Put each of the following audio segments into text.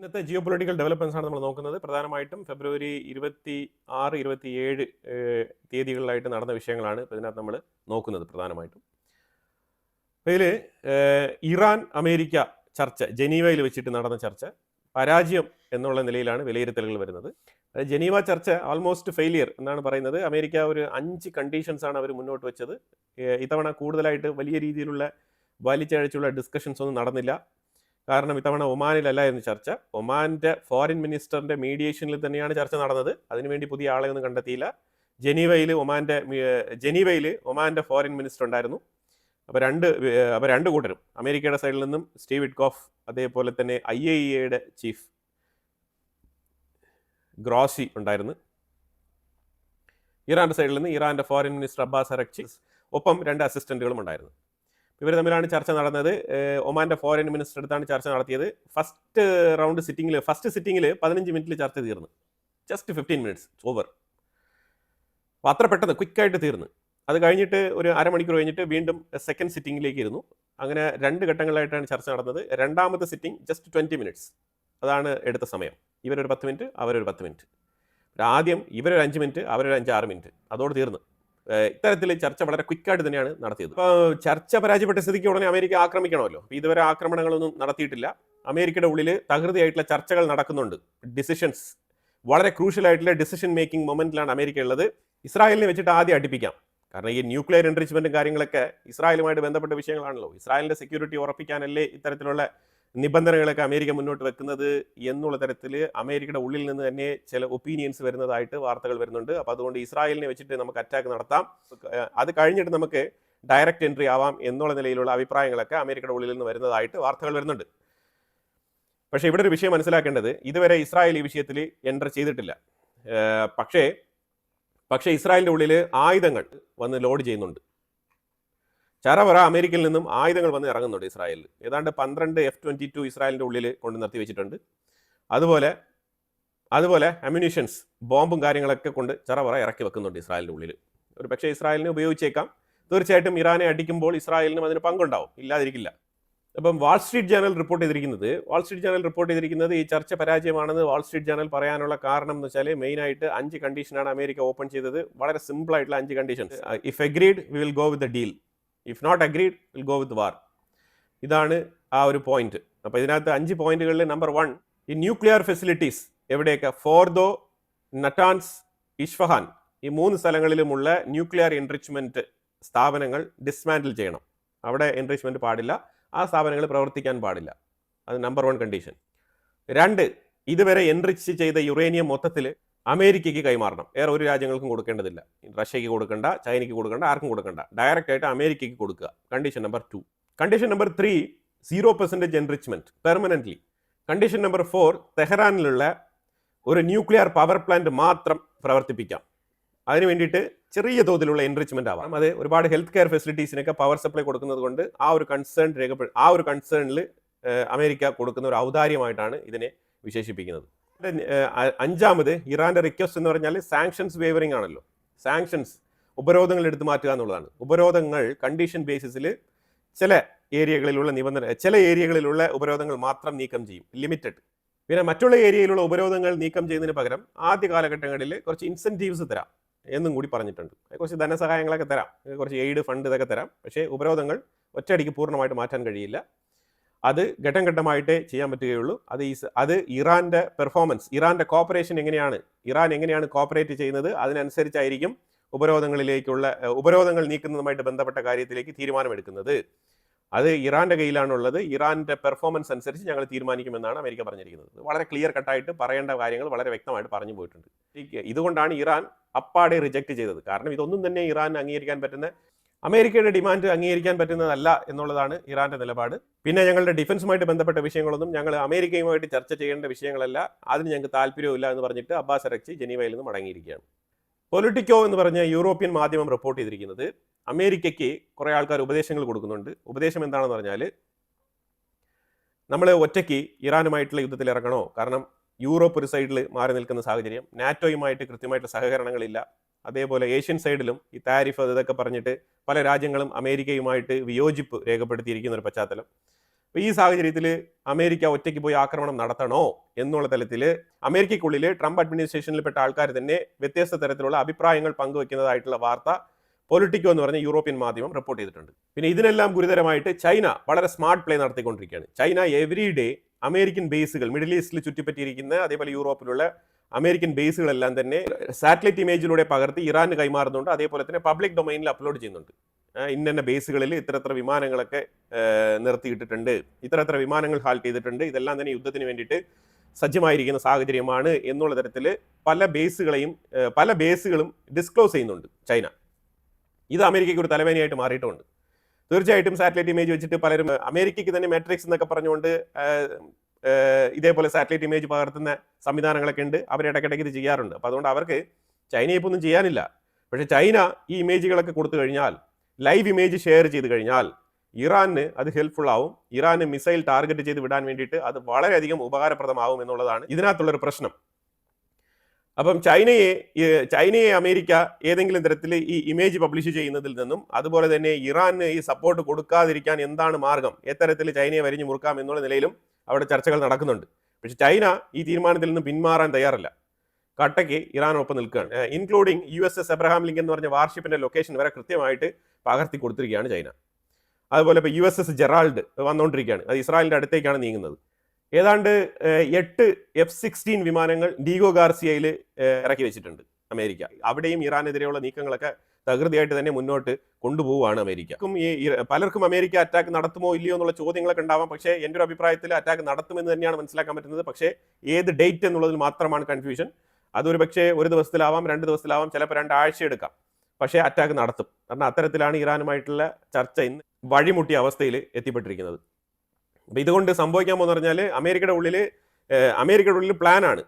ഇന്നത്തെ geo political developments ആണ് നമ്മൾ നോക്കുന്നത്. പ്രധാനമായിട്ടും ഫെബ്രുവരി 26, 27 തീയതികളിലായിട്ട് നടന്ന വിഷയങ്ങളാണ് ഇപ്പോൾ ഇതിനകത്ത് നമ്മൾ നോക്കുന്നത് പ്രധാനമായിട്ടും. ഇതിൽ ഇറാൻ അമേരിക്ക ചർച്ച, ജനീവയിൽ വെച്ചിട്ട് നടന്ന ചർച്ച പരാജയം എന്നുള്ള നിലയിലാണ് വിലയിരുത്തലുകൾ വരുന്നത്. ജനീവ ചർച്ച ആൾമോസ്റ്റ് ഫെയിലിയർ എന്നാണ് പറയുന്നത്. അമേരിക്ക ഒരു 5 കണ്ടീഷൻസാണ് അവർ മുന്നോട്ട് വെച്ചത്. ഇത്തവണ കൂടുതലായിട്ട് വലിയ രീതിയിലുള്ള വലിച്ചഴച്ചുള്ള ഡിസ്കഷൻസ് ഒന്നും നടന്നില്ല. കാരണം ഇത്തവണ ഒമാനിലല്ലായിരുന്നു ചർച്ച. ഒമാൻ്റെ ഫോറിൻ മിനിസ്റ്ററിൻ്റെ മീഡിയേഷനിൽ തന്നെയാണ് ചർച്ച നടന്നത്. അതിനുവേണ്ടി പുതിയ ആളെ ഒന്നും കണ്ടെത്തിയില്ല. ജനീവയിൽ ഒമാൻ്റെ ഫോറിൻ മിനിസ്റ്റർ ഉണ്ടായിരുന്നു. അപ്പോൾ രണ്ട് കൂട്ടരും, അമേരിക്കയുടെ സൈഡിൽ നിന്നും സ്റ്റീവ് വിറ്റ്കോഫ്, അതേപോലെ തന്നെ IAEAയുടെ ചീഫ് ഗ്രോസി ഉണ്ടായിരുന്നു. ഇറാൻ്റെ സൈഡിൽ നിന്ന് ഇറാൻ്റെ ഫോറിൻ മിനിസ്റ്റർ അബ്ബാസ് അറക്ചി, ഒപ്പം 2 അസിസ്റ്റൻറ്റുകളും ഉണ്ടായിരുന്നു. ഇവർ തമ്മിലാണ് ചർച്ച നടന്നത്. ഒമാൻ്റെ ഫോറിൻ മിനിസ്റ്റർ അടുത്താണ് ചർച്ച നടത്തിയത്. ഫസ്റ്റ് സിറ്റിങ്ങിൽ 15 മിനിറ്റിൽ ചർച്ച തീർന്നു. Just 15 minutes over. അപ്പോൾ അത്ര പെട്ടെന്ന് ക്വിക്കായിട്ട് തീർന്നു. അത് കഴിഞ്ഞിട്ട് ഒരു അരമണിക്കൂർ കഴിഞ്ഞിട്ട് വീണ്ടും സെക്കൻഡ് സിറ്റിങ്ങിലേക്ക് ഇരുന്നു. അങ്ങനെ 2 ഘട്ടങ്ങളിലായിട്ടാണ് ചർച്ച നടന്നത്. രണ്ടാമത്തെ സിറ്റിംഗ് ജസ്റ്റ് 20 മിനിറ്റ്സ്, അതാണ് എടുത്ത സമയം. ഇവരൊരു 10 മിനിറ്റ്, അവരൊരു 10 മിനിറ്റ്. ആദ്യം ഇവരൊരു 5 മിനിറ്റ്, അവരൊരു 5-6 മിനിറ്റ്, അതോടെ തീർന്നു. ഇത്തരത്തിൽ ചർച്ച വളരെ ക്വിക്കായിട്ട് തന്നെയാണ് നടത്തിയത്. ഇപ്പോൾ ചർച്ച പരാജയപ്പെട്ട സ്ഥിതിക്ക് ഉടനെ അമേരിക്ക ആക്രമിക്കണമല്ലോ. ഇതുവരെ ആക്രമണങ്ങളൊന്നും നടത്തിയിട്ടില്ല. അമേരിക്കയുടെ ഉള്ളിൽ തകൃതിയായിട്ടുള്ള ചർച്ചകൾ നടക്കുന്നുണ്ട്. ഡിസിഷൻസ്, വളരെ ക്രൂഷ്യലായിട്ടുള്ള ഡിസിഷൻ മേക്കിംഗ് മൊമെന്റിലാണ് അമേരിക്ക ഉള്ളത്. ഇസ്രായേലിനെ വെച്ചിട്ട് ആദ്യം അടുപ്പിക്കാം. കാരണം ഈ ന്യൂക്ലിയർ എൻറിച്ച്മെന്റും കാര്യങ്ങളൊക്കെ ഇസ്രായേലുമായിട്ട് ബന്ധപ്പെട്ട വിഷയങ്ങളാണല്ലോ. ഇസ്രായേലിന്റെ സെക്യൂരിറ്റി ഉറപ്പിക്കാനല്ലേ ഇത്തരത്തിലുള്ള നിബന്ധനകളൊക്കെ അമേരിക്ക മുന്നോട്ട് വെക്കുന്നത് എന്നുള്ള തരത്തിൽ അമേരിക്കയുടെ ഉള്ളിൽ നിന്ന് തന്നെ ചില ഒപ്പീനിയൻസ് വരുന്നതായിട്ട് വാർത്തകൾ വരുന്നുണ്ട്. അപ്പോൾ അതുകൊണ്ട് ഇസ്രായേലിനെ വെച്ചിട്ട് നമുക്ക് അറ്റാക്ക് നടത്താം, അത് കഴിഞ്ഞിട്ട് നമുക്ക് ഡയറക്റ്റ് എൻട്രി ആവാം എന്നുള്ള നിലയിലുള്ള അഭിപ്രായങ്ങളൊക്കെ അമേരിക്കയുടെ ഉള്ളിൽ നിന്ന് വരുന്നതായിട്ട് വാർത്തകൾ വരുന്നുണ്ട്. പക്ഷേ ഇവിടെ ഒരു വിഷയം മനസ്സിലാക്കേണ്ടത്, ഇതുവരെ ഇസ്രായേൽ ഈ വിഷയത്തിൽ എൻ്റർ ചെയ്തിട്ടില്ല. പക്ഷേ ഇസ്രായേലിൻ്റെ ഉള്ളിൽ ആയുധങ്ങൾ വന്ന് ലോഡ് ചെയ്യുന്നുണ്ട്. ചരവറ അമേരിക്കയിൽ നിന്നും ആയുധങ്ങൾ വന്ന് ഇറങ്ങുന്നുണ്ട് ഇസ്രായേലിൽ. ഏതാണ്ട് 12 F-22 ഇസ്രായേലിൻ്റെ ഉള്ളിൽ കൊണ്ട് നിർത്തി വെച്ചിട്ടുണ്ട്. അതുപോലെ അമ്യൂണിഷൻസ്, ബോംബും കാര്യങ്ങളൊക്കെ കൊണ്ട് ചരവറ ഇറക്കി വെക്കുന്നുണ്ട് ഇസ്രായേലിൻ്റെ ഉള്ളിൽ. ഒരു പക്ഷേ ഇസ്രായേലിനെ ഉപയോഗിച്ചേക്കാം. തീർച്ചയായിട്ടും ഇറാനെ അടിക്കുമ്പോൾ ഇസ്രായേലിനും അതിന് പങ്കുണ്ടാവും, ഇല്ലാതിരിക്കില്ല. അപ്പം വാൾ സ്ട്രീറ്റ് ജേണൽ റിപ്പോർട്ട് ചെയ്തിരിക്കുന്നത് ഈ ചർച്ച പരാജയമാണെന്ന് വാൾ സ്ട്രീറ്റ് ജേണൽ പറയാനുള്ള കാരണം എന്ന് വെച്ചാൽ മെയിനായിട്ട് 5 കണ്ടീഷനാണ് അമേരിക്ക ഓപ്പൺ ചെയ്തത്. വളരെ സിമ്പിൾ ആയിട്ടുള്ള 5 conditions. If agreed we will go with the deal, if not agreed will go with war. ഇതാണ് ആ ഒരു പോയിന്റ്. അപ്പോൾ ഇതിനകത്ത് 5 പോയിന്റുകളിൽ നമ്പർ 1, ഈ ന്യൂക്ലിയർ ഫെസിലിറ്റീസ് എവിടെയൊക്കെ, ഫോർദോ, നറ്റാൻസ്, ഇസ്ഫഹാൻ, ഈ 3 സ്ഥലങ്ങളിലുമുള്ള ന്യൂക്ലിയർ എൻറിച്ച്മെന്റ് സ്ഥാപനങ്ങൾ ഡിസ്മാൻഡിൽ ചെയ്യണം. അവിടെ എൻറിച്ച്മെന്റ് പാടില്ല, ആ സ്ഥാപനങ്ങൾ പ്രവർത്തിക്കാൻ പാടില്ല. അത് നമ്പർ 1 കണ്ടീഷൻ. 2, ഇതുവരെ എൻറിച്ച് ചെയ്ത യുറേനിയം മൊത്തത്തിൽ അമേരിക്കയ്ക്ക് കൈമാറണം. വേറെ ഒരു രാജ്യങ്ങൾക്കും കൊടുക്കേണ്ടതില്ല. റഷ്യയ്ക്ക് കൊടുക്കണ്ട, ചൈനയ്ക്ക് കൊടുക്കണ്ട, ആർക്കും കൊടുക്കണ്ട, ഡയറക്റ്റ് ആയിട്ട് അമേരിക്കയ്ക്ക് കൊടുക്കുക. Condition number 2. Condition number 3, 0% enrichment permanently. Condition number 4, തെഹ്റാനിലുള്ള ഒരു ന്യൂക്ലിയർ പവർ പ്ലാന്റ് മാത്രം പ്രവർത്തിപ്പിക്കാം. അതിന് വേണ്ടിയിട്ട് ചെറിയ തോതിലുള്ള എൻറിച്ച്മെന്റ് ആവാം. അത് ഒരുപാട് ഹെൽത്ത് കെയർ ഫെസിലിറ്റീസിനൊക്കെ പവർ സപ്ലൈ കൊടുക്കുന്നത് കൊണ്ട് ആ ഒരു കൺസേണിൽ അമേരിക്ക കൊടുക്കുന്ന ഒരു ഔദാര്യമായിട്ടാണ് ഇതിനെ വിശേഷിപ്പിക്കുന്നത്. 5ാമത് ഇറാന്റെ റിക്വസ്റ്റ് എന്ന് പറഞ്ഞാൽ സാങ്ഷൻസ് വേവറിംഗ് ആണല്ലോ. സാങ്ഷൻസ്, ഉപരോധങ്ങൾ എടുത്തു മാറ്റുക എന്നുള്ളതാണ്. ഉപരോധങ്ങൾ കണ്ടീഷൻ ബേസിസിൽ ചില ഏരിയകളിലുള്ള ഉപരോധങ്ങൾ മാത്രം നീക്കം ചെയ്യും, ലിമിറ്റഡ്. പിന്നെ മറ്റുള്ള ഏരിയയിലുള്ള ഉപരോധങ്ങൾ നീക്കം ചെയ്യുന്നതിന് പകരം ആദ്യ കാലഘട്ടങ്ങളിൽ കുറച്ച് ഇൻസെൻറ്റീവ്സ് തരാം എന്നും കൂടി പറഞ്ഞിട്ടുണ്ട്. കുറച്ച് ധനസഹായങ്ങളൊക്കെ തരാം, കുറച്ച് എയ്ഡ് ഫണ്ട് ഇതൊക്കെ തരാം. പക്ഷേ ഉപരോധങ്ങൾ ഒറ്റയടിക്ക് പൂർണ്ണമായിട്ട് മാറ്റാൻ കഴിയില്ല. അത് ഘട്ടം ഘട്ടമായിട്ടേ ചെയ്യാൻ പറ്റുകയുള്ളൂ. അത് ഇറാന്റെ പെർഫോമൻസ്, ഇറാന്റെ കോപ്പറേഷൻ എങ്ങനെയാണ്, ഇറാൻ എങ്ങനെയാണ് കോപ്പറേറ്റ് ചെയ്യുന്നത്, അതിനനുസരിച്ചായിരിക്കും ഉപരോധങ്ങൾ നീക്കുന്നതുമായിട്ട് ബന്ധപ്പെട്ട കാര്യത്തിലേക്ക് തീരുമാനമെടുക്കുന്നത്. അത് ഇറാന്റെ കയ്യിലാണുള്ളത്. ഇറാന്റെ പെർഫോമൻസ് അനുസരിച്ച് ഞങ്ങൾ തീരുമാനിക്കുമെന്നാണ് അമേരിക്ക പറഞ്ഞിരിക്കുന്നത്. വളരെ ക്ലിയർ കട്ടായിട്ട് പറയേണ്ട കാര്യങ്ങൾ വളരെ വ്യക്തമായിട്ട് പറഞ്ഞു പോയിട്ടുണ്ട്. ഇതുകൊണ്ടാണ് ഇറാൻ അപ്പാടെ റിജക്റ്റ് ചെയ്തത്. കാരണം ഇതൊന്നും തന്നെ ഇറാൻ അംഗീകരിക്കാൻ പറ്റുന്ന, അമേരിക്കയുടെ ഡിമാൻഡ് അംഗീകരിക്കാൻ പറ്റുന്നതല്ല എന്നുള്ളതാണ് ഇറാന്റെ നിലപാട്. പിന്നെ ഞങ്ങളുടെ ഡിഫൻസുമായിട്ട് ബന്ധപ്പെട്ട വിഷയങ്ങളൊന്നും ഞങ്ങൾ അമേരിക്കയുമായിട്ട് ചർച്ച ചെയ്യേണ്ട വിഷയങ്ങളല്ല, അതിന് ഞങ്ങൾക്ക് താല്പര്യമില്ല എന്ന് പറഞ്ഞിട്ട് അബ്ബാസ് അറക്ചി ജനീവയിൽ നിന്ന് മടങ്ങിയിരിക്കുകയാണ്. പൊളിറ്റിക്കോ എന്ന് പറഞ്ഞ യൂറോപ്യൻ മാധ്യമം റിപ്പോർട്ട് ചെയ്തിരിക്കുന്നത് അമേരിക്കയ്ക്ക് കുറേ ആൾക്കാർ ഉപദേശങ്ങൾ കൊടുക്കുന്നുണ്ട്. ഉപദേശം എന്താണെന്ന് പറഞ്ഞാൽ, നമ്മൾ ഒറ്റയ്ക്ക് ഇറാനുമായിട്ടുള്ള യുദ്ധത്തിൽ ഇറങ്ങണോ? കാരണം യൂറോപ്പ് ഒരു സൈഡിൽ മാറി നിൽക്കുന്ന സാഹചര്യം, നാറ്റോയുമായിട്ട് കൃത്യമായിട്ട് സഹകരണങ്ങളില്ല. അതേപോലെ ഏഷ്യൻ സൈഡിലും ഈ താരിഫ് ഇതൊക്കെ പറഞ്ഞിട്ട് പല രാജ്യങ്ങളും അമേരിക്കയുമായിട്ട് വിയോജിപ്പ് രേഖപ്പെടുത്തിയിരിക്കുന്ന ഒരു പശ്ചാത്തലം. അപ്പോൾ ഈ സാഹചര്യത്തിൽ അമേരിക്ക ഒറ്റയ്ക്ക് പോയി ആക്രമണം നടത്തണോ എന്നുള്ള തലത്തിൽ അമേരിക്കയ്ക്കുള്ളിൽ ട്രംപ് അഡ്മിനിസ്ട്രേഷനിൽപ്പെട്ട ആൾക്കാർ തന്നെ വ്യത്യസ്ത തരത്തിലുള്ള അഭിപ്രായങ്ങൾ പങ്കുവെക്കുന്നതായിട്ടുള്ള വാർത്ത പൊളിറ്റിക്കോ എന്ന് പറഞ്ഞ യൂറോപ്യൻ മാധ്യമം റിപ്പോർട്ട് ചെയ്തിട്ടുണ്ട്. പിന്നെ ഇതിനെല്ലാം ഗുരുതരമായിട്ട് ചൈന വളരെ സ്മാർട്ട് പ്ലേ നടത്തിക്കൊണ്ടിരിക്കുകയാണ്. ചൈന എവറി ഡേ അമേരിക്കൻ ബേസുകൾ മിഡിൽ ഈസ്റ്റിൽ ചുറ്റിപ്പറ്റിയിരിക്കുന്ന അതേപോലെ യൂറോപ്പിലുള്ള അമേരിക്കൻ ബേസുകളെല്ലാം തന്നെ സാറ്റലൈറ്റ് ഇമേജിലൂടെ പകർത്തി ഇറാന് കൈമാറുന്നുണ്ട്. അതേപോലെ തന്നെ പബ്ലിക് ഡൊമൈനിൽ അപ്ലോഡ് ചെയ്യുന്നുണ്ട്. ഇന്ന ബേസുകളിൽ ഇത്ര വിമാനങ്ങളൊക്കെ നിർത്തിയിട്ടിട്ടുണ്ട്, ഇത്ര വിമാനങ്ങൾ ഹാൾട്ട് ചെയ്തിട്ടുണ്ട്, ഇതെല്ലാം തന്നെ യുദ്ധത്തിന് വേണ്ടിയിട്ട് സജ്ജമായിരിക്കുന്ന സാഹചര്യമാണ് എന്നുള്ള തരത്തിൽ പല ബേസുകളും ഡിസ്ക്ലോസ് ചെയ്യുന്നുണ്ട് ചൈന. ഇത് അമേരിക്കയ്ക്ക് ഒരു തലവേനയായിട്ട് മാറിയിട്ടുണ്ട്. തീർച്ചയായിട്ടും സാറ്റലൈറ്റ് ഇമേജ് വെച്ചിട്ട് പലരും അമേരിക്കയ്ക്ക് തന്നെ മാട്രിക്സ് എന്നൊക്കെ പറഞ്ഞുകൊണ്ട് ഇതേപോലെ സാറ്റലൈറ്റ് ഇമേജ് പകർത്തുന്ന സംവിധാനങ്ങളൊക്കെ ഉണ്ട്. അവർ ഇടയ്ക്കിടയ്ക്ക് ഇത് ചെയ്യാറുണ്ട്. അപ്പോൾ അതുകൊണ്ട് അവർക്ക് ചൈനയെ ഇപ്പോൾ ഒന്നും ചെയ്യാനില്ല. പക്ഷേ ചൈന ഈ ഇമേജുകളൊക്കെ കൊടുത്തു കഴിഞ്ഞാൽ, ലൈവ് ഇമേജ് ഷെയർ ചെയ്ത് കഴിഞ്ഞാൽ ഇറാന് അത് ഹെൽപ്ഫുൾ ആവും. ഇറാന് മിസൈൽ ടാർഗറ്റ് ചെയ്ത് വിടാൻ വേണ്ടിയിട്ട് അത് വളരെയധികം ഉപകാരപ്രദമാവും എന്നുള്ളതാണ് ഇതിനകത്തുള്ളൊരു പ്രശ്നം. അപ്പം ചൈനയെ അമേരിക്ക ഏതെങ്കിലും തരത്തിൽ ഈ ഇമേജ് പബ്ലിഷ് ചെയ്യുന്നതിൽ നിന്നും, അതുപോലെ തന്നെ ഇറാന് ഈ സപ്പോർട്ട് കൊടുക്കാതിരിക്കാൻ എന്താണ് മാർഗം, എത്തരത്തിൽ ചൈനയെ വരിഞ്ഞു മുറുക്കാം എന്നുള്ള നിലയിലും അവിടെ ചർച്ചകൾ നടക്കുന്നുണ്ട്. പക്ഷെ ചൈന ഈ തീരുമാനത്തിൽ നിന്ന് പിന്മാറാൻ തയ്യാറല്ല. കട്ടയ്ക്ക് ഇറാനൊപ്പം നിൽക്കുകയാണ്. ഇൻക്ലൂഡിങ് USS എബ്രഹാം ലിങ്കൻ എന്ന് പറഞ്ഞ വാർഷിപ്പിന്റെ ലൊക്കേഷൻ വരെ കൃത്യമായിട്ട് പകർത്തി കൊടുത്തിരിക്കുകയാണ് ചൈന. അതുപോലെ ഇപ്പോൾ USS ജെറാൾഡ് വന്നുകൊണ്ടിരിക്കുകയാണ്. അത് ഇസ്രായേലിന്റെ അടുത്തേക്കാണ് നീങ്ങുന്നത്. ഏതാണ്ട് 8 F-16 വിമാനങ്ങൾ ഡീഗോ ഗാർസിയയിൽ ഇറക്കി വെച്ചിട്ടുണ്ട് അമേരിക്ക. അവിടെയും ഇറാനെതിരെയുള്ള നീക്കങ്ങളൊക്കെ തകൃതിയായിട്ട് തന്നെ മുന്നോട്ട് കൊണ്ടുപോവുകയാണ് അമേരിക്ക. പലർക്കും അമേരിക്ക അറ്റാക്ക് നടത്തുമോ ഇല്ലയോ എന്നുള്ള ചോദ്യങ്ങളൊക്കെ ഉണ്ടാവാം. പക്ഷേ എൻ്റെ ഒരു അഭിപ്രായത്തിൽ അറ്റാക്ക് നടത്തുമെന്ന് തന്നെയാണ് മനസ്സിലാക്കാൻ പറ്റുന്നത്. പക്ഷേ ഏത് ഡേറ്റ് എന്നുള്ളതിൽ മാത്രമാണ് കൺഫ്യൂഷൻ. അതൊരു പക്ഷേ 1 ദിവസത്തിലാവാം, 2 ദിവസത്തിലാവാം, ചിലപ്പോൾ 2 ആഴ്ച എടുക്കാം. പക്ഷേ അറ്റാക്ക് നടത്തും. കാരണം അത്തരത്തിലാണ് ഇറാനുമായിട്ടുള്ള ചർച്ച ഇന്ന് വഴിമുട്ടിയ അവസ്ഥയിൽ എത്തിപ്പെട്ടിരിക്കുന്നത്. അപ്പം ഇതുകൊണ്ട് സംഭവിക്കാൻ പോകുന്ന പറഞ്ഞാൽ അമേരിക്കയുടെ ഉള്ളിൽ പ്ലാനാണ്.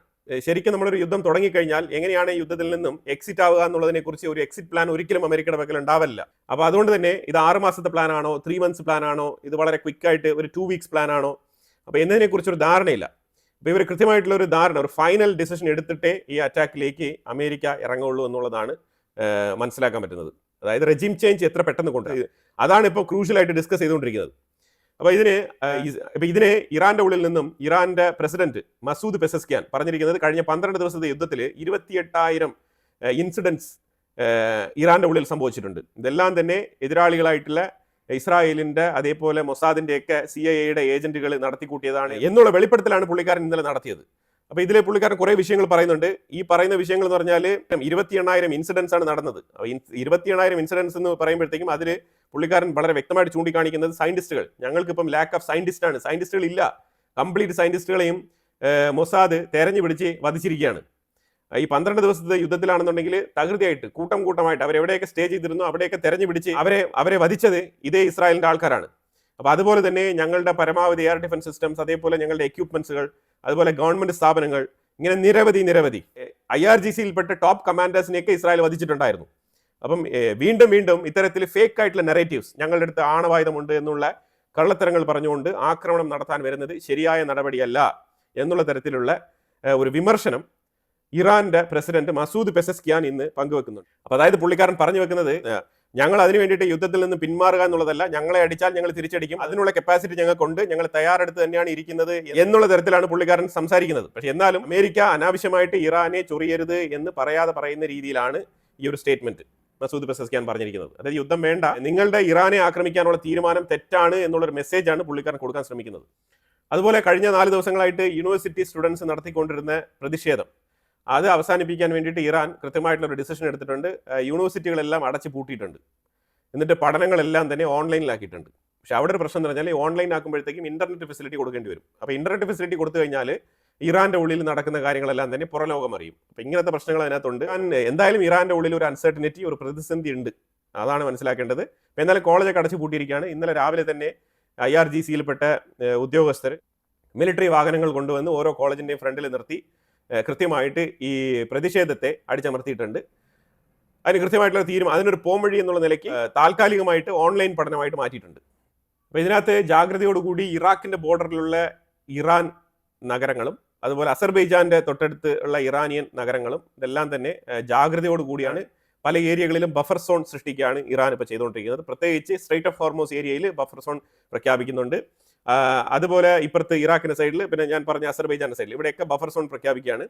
ശരിക്കും നമ്മളൊരു യുദ്ധം തുടങ്ങിക്കഴിഞ്ഞാൽ എങ്ങനെയാണ് ഈ യുദ്ധത്തിൽ നിന്നും എക്സിറ്റ് ആവുക എന്നുള്ളതിനെ കുറിച്ച് ഒരു എക്സിറ്റ് പ്ലാൻ ഒരിക്കലും അമേരിക്കയുടെ പക്കൽ ഉണ്ടാവില്ല. അപ്പോൾ അതുകൊണ്ട് തന്നെ ഇത് 6 മാസത്തെ പ്ലാൻ ആണോ, 3 months പ്ലാൻ ആണോ, ഇത് വളരെ ക്വിക്കായിട്ട് ഒരു 2 weeks പ്ലാൻ ആണോ, അപ്പോൾ എന്നതിനെക്കുറിച്ചൊരു ധാരണയില്ല. അപ്പോൾ ഇവർ കൃത്യമായിട്ടുള്ള ഒരു ധാരണ, ഒരു ഫൈനൽ ഡിസിഷൻ എടുത്തിട്ടേ ഈ അറ്റാക്കിലേക്ക് അമേരിക്ക ഇറങ്ങുള്ളൂ എന്നുള്ളതാണ് മനസ്സിലാക്കാൻ പറ്റുന്നത്. അതായത് റെജിം ചേഞ്ച് എത്ര പെട്ടെന്ന് കൊണ്ടുവരും, അതാണ് ഇപ്പോൾ ക്രൂഷ്യലായിട്ട് ഡിസ്കസ് ചെയ്തുകൊണ്ടിരിക്കുന്നത്. അപ്പോൾ ഇതിനെ ഇറാന്റെ ഉള്ളിൽ നിന്നും ഇറാന്റെ പ്രസിഡന്റ് മസൂദ് പെസസ്കിയാൻ പറഞ്ഞിരിക്കുന്നത് കഴിഞ്ഞ 12 ദിവസത്തെ യുദ്ധത്തിൽ 28,000 ഇൻസിഡൻസ് ഇറാന്റെ ഉള്ളിൽ സംഭവിച്ചിട്ടുണ്ട്. ഇതെല്ലാം തന്നെ എതിരാളികളായിട്ടുള്ള ഇസ്രായേലിന്റെ അതേപോലെ മൊസാദിന്റെയൊക്കെ CIA ഏജന്റുകൾ നടത്തിക്കൂട്ടിയതാണ് എന്നുള്ള വെളിപ്പെടുത്തലാണ് പുള്ളിക്കാരൻ ഇന്നലെ നടത്തിയത്. അപ്പോൾ ഇതിലെ പുള്ളിക്കാരൻ കുറേ വിഷയങ്ങൾ പറയുന്നുണ്ട്. ഈ പറയുന്ന വിഷയങ്ങൾ എന്ന് പറഞ്ഞാൽ 28,000 ഇൻസിഡൻസ് ആണ് നടന്നത്. 28,000 ഇൻസിഡൻസ് എന്ന് പറയുമ്പോഴത്തേക്കും അതിൽ പുള്ളിക്കാരൻ വളരെ വ്യക്തമായിട്ട് ചൂണ്ടിക്കാണിക്കുന്നത് സയന്റിസ്റ്റുകൾ, ഞങ്ങൾക്കിപ്പം ലാക്ക് ഓഫ് സയന്റിസ്റ്റുകൾ ഇല്ല. കംപ്ലീറ്റ് സയന്റിസ്റ്റുകളെയും മൊസാദ് തെരഞ്ഞു പിടിച്ച് വധിച്ചിരിക്കുകയാണ്. ഈ 12 ദിവസത്തെ യുദ്ധത്തിലാണെന്നുണ്ടെങ്കിൽ തകൃതിയായിട്ട് കൂട്ടമായിട്ട് അവരെവിടെയൊക്കെ സ്റ്റേ ചെയ്തിരുന്നു അവിടെയൊക്കെ തെരഞ്ഞു പിടിച്ച് അവരെ വധിച്ചത് ഇതേ ഇസ്രായേലിന്റെ ആൾക്കാരാണ്. അപ്പോൾ അതുപോലെ തന്നെ ഞങ്ങളുടെ പരമാവധി എയർ ഡിഫൻസ് സിസ്റ്റംസ്, അതേപോലെ ഞങ്ങളുടെ എക്യുപ്മെന്റ്സുകൾ, അതുപോലെ ഗവൺമെന്റ് സ്ഥാപനങ്ങൾ, ഇങ്ങനെ നിരവധി IRGC-യിൽപ്പെട്ട ടോപ്പ് കമാൻഡേഴ്സിനെയൊക്കെ ഇസ്രായേൽ വധിച്ചിട്ടുണ്ടായിരുന്നു. അപ്പം വീണ്ടും ഇത്തരത്തിൽ ഫേക്ക് ആയിട്ടുള്ള നെറേറ്റീവ്സ്, ഞങ്ങളുടെ അടുത്ത് ആണവായുധമുണ്ട് എന്നുള്ള കള്ളത്തരങ്ങൾ പറഞ്ഞുകൊണ്ട് ആക്രമണം നടത്താൻ വരുന്നത് ശരിയായ നടപടിയല്ല എന്നുള്ള തരത്തിലുള്ള ഒരു വിമർശനം ഇറാന്റെ പ്രസിഡന്റ് മസൂദ് പെസസ്കിയാൻ ഇന്ന് പങ്കുവെക്കുന്നുണ്ട്. അപ്പോൾ അതായത് പുള്ളിക്കാരൻ പറഞ്ഞു വെക്കുന്നത്, ഞങ്ങൾ അതിനു വേണ്ടിയിട്ട് യുദ്ധത്തിൽ നിന്ന് പിന്മാറുക എന്നുള്ളതല്ല, ഞങ്ങളെ അടിച്ചാൽ ഞങ്ങൾ തിരിച്ചടിക്കും, അതിനുള്ള കപ്പാസിറ്റി ഞങ്ങൾക്കുണ്ട്, ഞങ്ങൾ തയ്യാറെടുത്ത് തന്നെയാണ് ഇരിക്കുന്നത് എന്നുള്ള തരത്തിലാണ് പുള്ളിക്കാരൻ സംസാരിക്കുന്നത്. പക്ഷെ എന്നാലും അമേരിക്ക അനാവശ്യമായിട്ട് ഇറാനെ ചൊറിയരുത് എന്ന് പറയുന്ന രീതിയിലാണ് ഈ ഒരു സ്റ്റേറ്റ്മെന്റ് മസൂദ് പെസസ്കിയാൻ പറഞ്ഞിരിക്കുന്നത്. അതായത് യുദ്ധം വേണ്ട, നിങ്ങളുടെ ഇറാനെ ആക്രമിക്കാനുള്ള തീരുമാനം തെറ്റാണ് എന്നുള്ളൊരു മെസ്സേജാണ് പുള്ളിക്കാരൻ കൊടുക്കാൻ ശ്രമിക്കുന്നത്. അതുപോലെ കഴിഞ്ഞ 4 ദിവസങ്ങളായിട്ട് യൂണിവേഴ്സിറ്റി സ്റ്റുഡൻസ് നടത്തിക്കൊണ്ടിരുന്ന പ്രതിഷേധം അത് അവസാനിപ്പിക്കാൻ വേണ്ടിയിട്ട് ഇറാൻ കൃത്യമായിട്ടുള്ള ഒരു ഡിസിഷൻ എടുത്തിട്ടുണ്ട്. യൂണിവേഴ്സിറ്റികളെല്ലാം അടച്ചു പൂട്ടിയിട്ടുണ്ട്. എന്നിട്ട് പഠനങ്ങളെല്ലാം തന്നെ ഓൺലൈനിലാക്കിയിട്ടുണ്ട്. പക്ഷെ അവിടെ ഒരു പ്രശ്നം എന്ന് പറഞ്ഞാൽ ഓൺലൈൻ ആക്കുമ്പോഴത്തേക്കും ഇന്റർനെറ്റ് ഫെസിലിറ്റി കൊടുക്കേണ്ടി വരും. അപ്പോൾ ഇന്റർനെറ്റ് ഫെസിലിറ്റി കൊടുത്തു കഴിഞ്ഞാൽ ഇറാന്റെ ഉള്ളിൽ നടക്കുന്ന കാര്യങ്ങളെല്ലാം തന്നെ പുറലോകം അറിയും. അപ്പോൾ ഇങ്ങനത്തെ പ്രശ്നങ്ങൾ അതിനകത്തുണ്ട്. എന്തായാലും ഇറാന്റെ ഉള്ളിൽ ഒരു അൺസർട്ടനിറ്റി, ഒരു പ്രതിസന്ധി ഉണ്ട്, അതാണ് മനസ്സിലാക്കേണ്ടത്. അപ്പോൾ എന്നാലും കോളേജൊക്കെ അടച്ചു പൂട്ടിയിരിക്കുകയാണ്. ഇന്നലെ രാവിലെ തന്നെ IRGC-യിൽപ്പെട്ട ഉദ്യോഗസ്ഥർ മിലിറ്ററി വാഹനങ്ങൾ കൊണ്ടുവന്ന് ഓരോ കോളേജിന്റെയും ഫ്രണ്ടിൽ നിർത്തി കൃത്യമായിട്ട് ഈ പ്രതിഷേധത്തെ അടിച്ചമർത്തിയിട്ടുണ്ട്. അതിന് കൃത്യമായിട്ടുള്ള അതിനൊരു പോംവഴി എന്നുള്ള നിലയ്ക്ക് താൽക്കാലികമായിട്ട് ഓൺലൈൻ പഠനമായിട്ട് മാറ്റിയിട്ടുണ്ട്. അപ്പോൾ ഇതിനകത്ത് ജാഗ്രതയോടുകൂടി ഇറാഖിന്റെ ബോർഡറിലുള്ള ഇറാൻ നഗരങ്ങളും അതുപോലെ അസർബൈജാന്റെ തൊട്ടടുത്ത് ഉള്ള ഇറാനിയൻ നഗരങ്ങളും ഇതെല്ലാം തന്നെ ജാഗ്രതയോടുകൂടിയാണ് പല ഏരിയകളിലും ബഫർ സോൺ സൃഷ്ടിക്കുകയാണ് ഇറാൻ ഇപ്പോൾ ചെയ്തുകൊണ്ടിരിക്കുന്നത്. പ്രത്യേകിച്ച് സ്ട്രൈറ്റ് ഓഫ് ഹോർമോസ് ഏരിയയിൽ ബഫർ സോൺ പ്രഖ്യാപിക്കുന്നുണ്ട്. അതുപോലെ ഇപ്പുറത്ത് ഇറാഖിൻ്റെ സൈഡിൽ, പിന്നെ ഞാൻ പറഞ്ഞ അസർബൈജാൻ്റെ സൈഡിൽ, ഇവിടെയൊക്കെ ബഫർ സോൺ പ്രഖ്യാപിക്കുകയാണ്.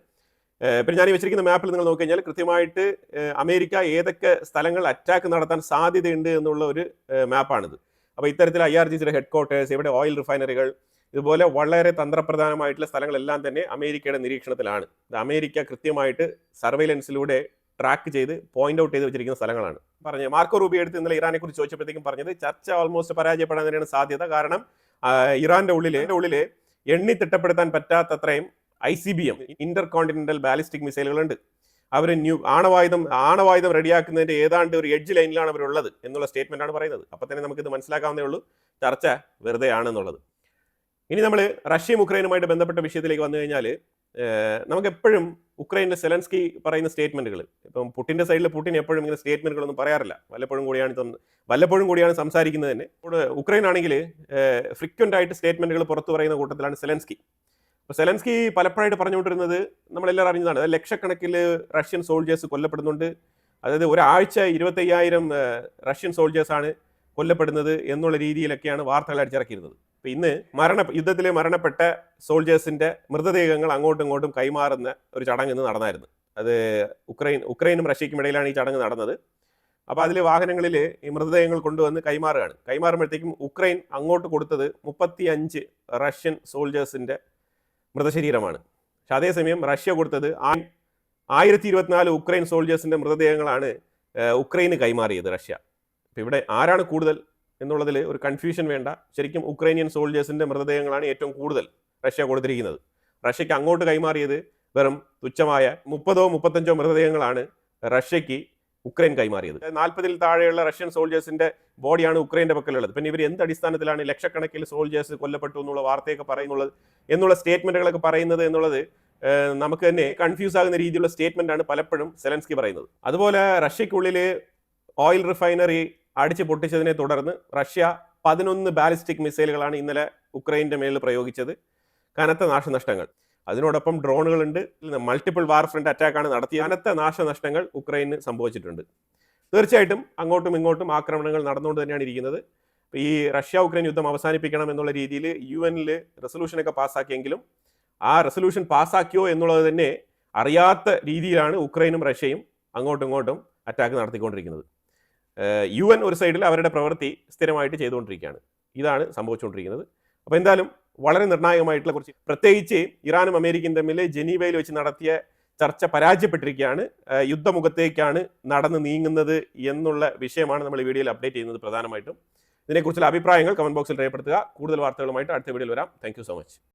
പിന്നെ ഞാൻ ഈ വെച്ചിരിക്കുന്ന മാപ്പിൽ നിങ്ങൾ നോക്കിക്കഴിഞ്ഞാൽ കൃത്യമായിട്ട് അമേരിക്ക ഏതൊക്കെ സ്ഥലങ്ങൾ അറ്റാക്ക് നടത്താൻ സാധ്യതയുണ്ട് എന്നുള്ള ഒരു മാപ്പാണിത്. അപ്പോൾ ഇത്തരത്തിൽ IRGCയുടെ ഹെഡ് ക്വാർട്ടേഴ്സ്, ഇവിടെ ഓയിൽ റിഫൈനറികൾ, ഇതുപോലെ വളരെ തന്ത്രപ്രധാനമായിട്ടുള്ള സ്ഥലങ്ങളെല്ലാം തന്നെ അമേരിക്കയുടെ നിരീക്ഷണത്തിലാണ്. ഇത് അമേരിക്ക കൃത്യമായിട്ട് സർവൈലൻസിലൂടെ ട്രാക്ക് ചെയ്ത് പോയിന്റ് ഔട്ട് ചെയ്ത് വെച്ചിരിക്കുന്ന സ്ഥലങ്ങളാണ്. പറഞ്ഞത് മാർക്കോ റൂബിയോ എടുത്ത് ഇന്നലെ ഇറാനെ കുറിച്ച് ചോദിച്ചപ്പോഴത്തേക്കും പറഞ്ഞത് ചർച്ച ഓൾമോസ്റ്റ് പരാജയപ്പെടാൻ തന്നെയാണ് സാധ്യത. കാരണം ഇറാന്റെ ഉള്ളിൽ എണ്ണി തിട്ടപ്പെടുത്താൻ പറ്റാത്തത്രയും ICBM, ഇന്റർ കോണ്ടിനെന്റൽ ബാലിസ്റ്റിക് മിസൈലുകളുണ്ട്. അവർ ആണവായുധം റെഡിയാക്കുന്നതിന്റെ ഏതാണ്ട് ഒരു എഡ്ജ് ലൈനിലാണ് അവരുള്ളത് എന്നുള്ള സ്റ്റേറ്റ്മെന്റ് ആണ് പറയുന്നത്. അപ്പോൾ തന്നെ നമുക്കിത് മനസ്സിലാക്കാവുന്നേ ഉള്ളൂ ചർച്ച വെറുതെ ആണെന്നുള്ളത്. ഇനി നമ്മൾ റഷ്യയും ഉക്രൈനുമായിട്ട് ബന്ധപ്പെട്ട വിഷയത്തിലേക്ക് വന്നു കഴിഞ്ഞാൽ നമുക്ക് എപ്പോഴും ഉക്രൈനിലെ സെലൻസ്കി പറയുന്ന സ്റ്റേറ്റ്മെന്റുകൾ, ഇപ്പം പുട്ടിന്റെ സൈഡിൽ പുട്ടിൻ എപ്പോഴും ഇങ്ങനെ സ്റ്റേറ്റ്മെന്റുകളൊന്നും പറയാറില്ല, വല്ലപ്പോഴും കൂടിയാണ് സംസാരിക്കുന്നത് തന്നെ. ഉക്രൈൻ ആണെങ്കിൽ ഫ്രീക്വന്റ് ആയിട്ട് സ്റ്റേറ്റ്മെന്റുകൾ പുറത്തു പറയുന്ന കൂട്ടത്തിലാണ് സെലൻസ്കി. അപ്പോൾ സെലൻസ്കി പലപ്പോഴായിട്ട് പറഞ്ഞുകൊണ്ടിരുന്നത് നമ്മളെല്ലാവരും അറിഞ്ഞതാണ്, ലക്ഷക്കണക്കിൽ റഷ്യൻ സോൾജേഴ്സ് കൊല്ലപ്പെടുന്നുണ്ട്, അതായത് ഒരാഴ്ച 25,000 റഷ്യൻ സോൾജേഴ്സാണ് കൊല്ലപ്പെടുന്നത് എന്നുള്ള രീതിയിലൊക്കെയാണ് വാർത്തകൾ അടിച്ചിറക്കിയിരുന്നത്. അപ്പോൾ ഇന്ന് യുദ്ധത്തിൽ മരണപ്പെട്ട സോൾജേഴ്സിന്റെ മൃതദേഹങ്ങൾ അങ്ങോട്ടും ഇങ്ങോട്ടും കൈമാറുന്ന ഒരു ചടങ്ങ് ഇന്ന് നടന്നായിരുന്നു. അത് ഉക്രൈനും റഷ്യയ്ക്കും ഇടയിലാണ് ഈ ചടങ്ങ് നടന്നത്. അപ്പോൾ അതിൽ വാഹനങ്ങളിൽ ഈ മൃതദേഹങ്ങൾ കൊണ്ടുവന്ന് കൈമാറുമ്പോഴത്തേക്കും ഉക്രൈൻ അങ്ങോട്ട് കൊടുത്തത് 35 റഷ്യൻ സോൾജേഴ്സിന്റെ മൃതശരീരമാണ്. പക്ഷെ അതേസമയം റഷ്യ കൊടുത്തത് 1024 ഉക്രൈൻ സോൾജേഴ്സിന്റെ മൃതദേഹങ്ങളാണ് ഉക്രൈന് കൈമാറിയത് റഷ്യ. അപ്പോൾ ഇവിടെ ആരാണ് കൂടുതൽ എന്നുള്ളതിൽ ഒരു കൺഫ്യൂഷൻ വേണ്ട. ശരിക്കും ഉക്രൈനിയൻ സോൾജേഴ്സിന്റെ മൃതദേഹങ്ങളാണ് ഏറ്റവും കൂടുതൽ റഷ്യ കൊടുത്തിരിക്കുന്നത്. റഷ്യക്ക് അങ്ങോട്ട് കൈമാറിയത് വെറും തുച്ഛമായ 30-35 മൃതദേഹങ്ങളാണ് റഷ്യക്ക് ഉക്രൈൻ കൈമാറിയത്. 40-ൽ താഴെയുള്ള റഷ്യൻ സോൾജേഴ്സിന്റെ ബോഡിയാണ് ഉക്രൈന്റെ പക്കലുള്ളത്. പിന്നെ ഇവർ എന്ത് അടിസ്ഥാനത്തിലാണ് ലക്ഷക്കണക്കിൽ സോൾജേഴ്സ് കൊല്ലപ്പെട്ടു എന്നുള്ള വാർത്തയൊക്കെ പറയുന്നുള്ളത്, എന്നുള്ള സ്റ്റേറ്റ്മെന്റുകളൊക്കെ പറയുന്നത് എന്നുള്ളത് നമുക്ക് തന്നെ കൺഫ്യൂസ് ആകുന്ന രീതിയിലുള്ള സ്റ്റേറ്റ്മെന്റ് ആണ് പലപ്പോഴും സെലൻസ്കി പറയുന്നത്. അതുപോലെ റഷ്യക്കുള്ളിൽ ഓയിൽ റിഫൈനറി അടിച്ചു പൊട്ടിച്ചതിനെ തുടർന്ന് റഷ്യ 11 ബാലിസ്റ്റിക് മിസൈലുകളാണ് ഇന്നലെ ഉക്രൈൻ്റെ മേലിൽ പ്രയോഗിച്ചത്. കനത്ത നാശനഷ്ടങ്ങൾ, അതിനോടൊപ്പം ഡ്രോണുകളുണ്ട്, മൾട്ടിപ്പിൾ വാർഫ്രണ്ട് അറ്റാക്കാണ് നടത്തിയത്. കനത്ത നാശനഷ്ടങ്ങൾ ഉക്രൈന് സംഭവിച്ചിട്ടുണ്ട്. തീർച്ചയായിട്ടും അങ്ങോട്ടും ഇങ്ങോട്ടും ആക്രമണങ്ങൾ നടന്നുകൊണ്ട് തന്നെയാണ് ഇരിക്കുന്നത്. ഈ റഷ്യ ഉക്രൈൻ യുദ്ധം അവസാനിപ്പിക്കണം എന്നുള്ള രീതിയിൽ UN റെസൊല്യൂഷനൊക്കെ പാസ്സാക്കിയെങ്കിലും ആ റെസൊല്യൂഷൻ പാസ്സാക്കിയോ എന്നുള്ളത് തന്നെ അറിയാത്ത രീതിയിലാണ് ഉക്രൈനും റഷ്യയും അങ്ങോട്ടും ഇങ്ങോട്ടും അറ്റാക്ക് നടത്തിക്കൊണ്ടിരിക്കുന്നത്. UN ഒരു സൈഡിൽ അവരുടെ പ്രവൃത്തി സ്ഥിരമായിട്ട് ചെയ്തുകൊണ്ടിരിക്കുകയാണ്. ഇതാണ് സംഭവിച്ചുകൊണ്ടിരിക്കുന്നത്. അപ്പോൾ എന്തായാലും വളരെ നിർണായകമായിട്ടുള്ള കുറച്ച്, പ്രത്യേകിച്ച് ഇറാനും അമേരിക്കയും തമ്മിൽ ജനീവയിൽ വെച്ച് നടത്തിയ ചർച്ച പരാജയപ്പെട്ടിരിക്കുകയാണ്. യുദ്ധമുഖത്തേക്കാണ് നടന്ന് നീങ്ങുന്നത് എന്നുള്ള വിഷയമാണ് നമ്മൾ ഈ വീഡിയോയിൽ അപ്ഡേറ്റ് ചെയ്യുന്നത് പ്രധാനമായിട്ടും. ഇതിനെക്കുറിച്ചുള്ള അഭിപ്രായങ്ങൾ കമന്റ് ബോക്സിൽ രേഖപ്പെടുത്തുക. കൂടുതൽ വാർത്തകളുമായിട്ട് അടുത്ത വീഡിയോയിൽ വരാം. Thank you so much.